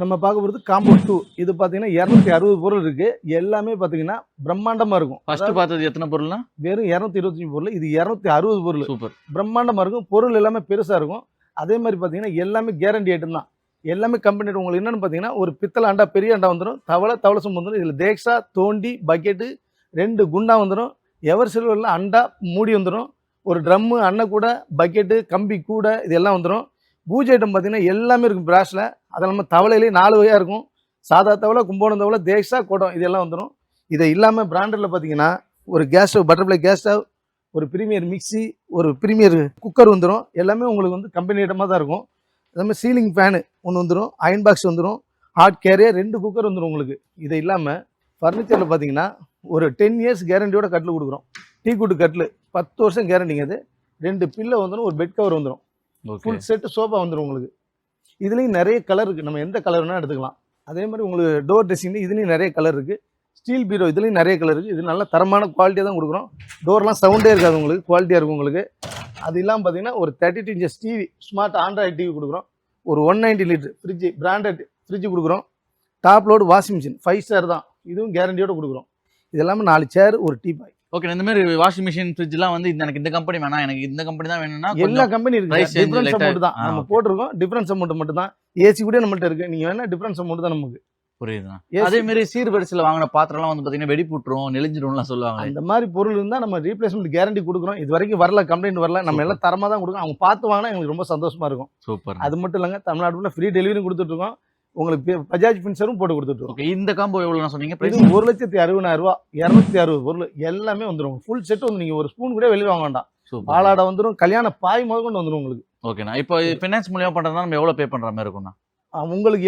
நம்ம பார்க்க போகிறது காம்போ 2. இது பார்த்தீங்கன்னா 260 பொருள் இருக்கு. எல்லாமே பார்த்தீங்கன்னா பிரம்மாண்டமா இருக்கும். ஃபர்ஸ்ட் பார்த்தது எத்தனை பொருள்னா? வெறும் 225 பொருள். இது 260 பொருள். சூப்பர். பிரம்மாண்டமா இருக்கும். பொருள் எல்லாமே பெருசா இருக்கும். அதே மாதிரி பார்த்தீங்கன்னா எல்லாமே கேரண்டி ஐட்டம் தான். எல்லாமே கம்பெனி உங்களுக்கு என்னன்னு பார்த்தீங்கன்னா ஒரு பித்தளை அண்டா பெரிய அண்டா வந்துடும். தவளை சொம்பு வந்துடும். இதில் தேக்ஸா தோண்டி பக்கெட்டு 2 குண்டா வந்துடும். எவர் சில்வரில் அண்டா மூடி வந்துடும். ஒரு ட்ரம்மு அன்னை கூட பக்கெட்டு கம்பி கூட இதெல்லாம் வந்துடும். பூஜை ஐட்டம் பார்த்தீங்கன்னா எல்லாமே இருக்கும் பிராஸில். அதில் நம்ம தவளையிலே 4 வகையாக இருக்கும். சாதா தவளை, கும்போணம் தவளை, தேக்ஸா, கோடம் இதெல்லாம் வந்துடும். இதை இல்லாமல் பிராண்டடில் பார்த்தீங்கன்னா ஒரு gas stove, butterfly gas stove, ஒரு ப்ரீமியர் மிக்சி, ஒரு ப்ரீமியர் குக்கர் வந்துடும். எல்லாமே உங்களுக்கு வந்து கம்பெனி ஐட்டமாக தான் இருக்கும். அதேமாதிரி சீலிங் ஃபேனு ஒன்று வந்துடும். அயன் பாக்ஸ் வந்துடும். ஹாட் கேரியர் 2 குக்கர் வந்துடும் உங்களுக்கு. இதை இல்லாமல் ஃபர்னிச்சரில் பார்த்தீங்கன்னா ஒரு 10 இயர்ஸ் கேரண்டியோட கட்டில் கொடுக்குறோம். டீ குட்டு கட்டில் 10 வருஷம் கேரண்டிங்க. அது 2 பில்லோ வந்துடும். ஒரு பெட் கவர் வந்துடும். ஃபுல் செட்டு சோஃபா வந்துடும் உங்களுக்கு. இதுலேயும் நிறைய கலர் இருக்குது. நம்ம எந்த கலர் வேணால் எடுத்துக்கலாம். அதே மாதிரி உங்களுக்கு டோர் ட்ரெஸ்ஸிங் இதுலேயும் நிறைய கலர் இருக்குது. ஸ்டீல் பீரோ இதுலேயும் நிறைய கலர் இருக்குது. இது நல்ல தரமான குவாலிட்டியாக தான் கொடுக்குறோம். டோர்லாம் சவுண்டே இருக்காது உங்களுக்கு. குவாலிட்டியாக இருக்கும் உங்களுக்கு. அது இல்லாமல் பார்த்தீங்கன்னா ஒரு 32 inches TV, smart Android TV கொடுக்குறோம். ஒரு 190 லிட்டர் ஃப்ரிட்ஜு, பிராண்டட் ஃப்ரிட்ஜு கொடுக்குறோம். Top load washing machine 5 star தான். இதுவும் கேரண்டியோடு கொடுக்குறோம். இது எல்லாமே 4 சேர், ஒரு டீபாய். ஓகே. இந்த மாதிரி வாஷிங் மிஷின் ஃப்ரிட்ஜ்லாம் வந்து எனக்கு இந்த கம்பெனி வேணாம், எனக்கு இந்த கம்பெனி தான் வேணும்னா எல்லா கம்பெனி இருக்கு. டிஃபரன்ஸ் அமௌண்ட் தான் நம்ம போட்டிருக்கோம். டிஃபரன்ஸ் அமௌண்ட் மட்டும் தான். ஏசி கூட நம்மள்ட்ட இருக்கு. நீங்க வேணா டிஃபரன்ஸ் அமௌண்ட் தான் நமக்கு. புரியுதுண்ணா. அதே மாதிரி சீர்வரிசையில் வாங்கின பாத்திரம்லாம் வந்து பார்த்தீங்கன்னா வெடிப்புட்டுரும், நெளிஞ்சிடும்லாம் சொல்லுவாங்க. இந்த மாதிரி பொருள் இருந்தால் நம்ம ரீப்ளேஸ்மெண்ட் கேரண்டி கொடுக்குறோம். இது வரைக்கும் வரல, கம்ப்ளைண்ட் வரல. நம்ம எல்லாம் தரமாக தான் கொடுக்குறோம். அவங்க பார்த்து வாங்கினா எங்களுக்கு ரொம்ப சந்தோஷமா இருக்கும். சூப்பர். அது மட்டும் இல்லைங்க, தமிழ்நாடு ஃப்ரீ டெலிவரி கொடுத்துட்டு இருக்கோம். உங்களுக்கு பஜாஜ் பின்சரும் போட்டு கொடுத்துட்டு இருக்கோம். இந்த காம்போ எவ்வளோ சொன்னீங்க? 1,60,000 ரூபா. 260 பொருள் எல்லாமே வந்துடும். ஃபுல் செட் வந்து நீங்கள் ஒரு ஸ்பூன் கூட வெளியே வாங்க வேண்டாம். பாலாடை வந்துடும். கல்யாண பாய் முதல் கொண்டு வந்துடும் உங்களுக்கு. ஓகேண்ணா. இப்போ ஃபினான்ஸ் மூலியமாக பண்ணுறதுனா நம்ம எவ்வளோ பே பண்ணுற மாதிரி இருக்கும்ண்ணா? உங்களுக்கு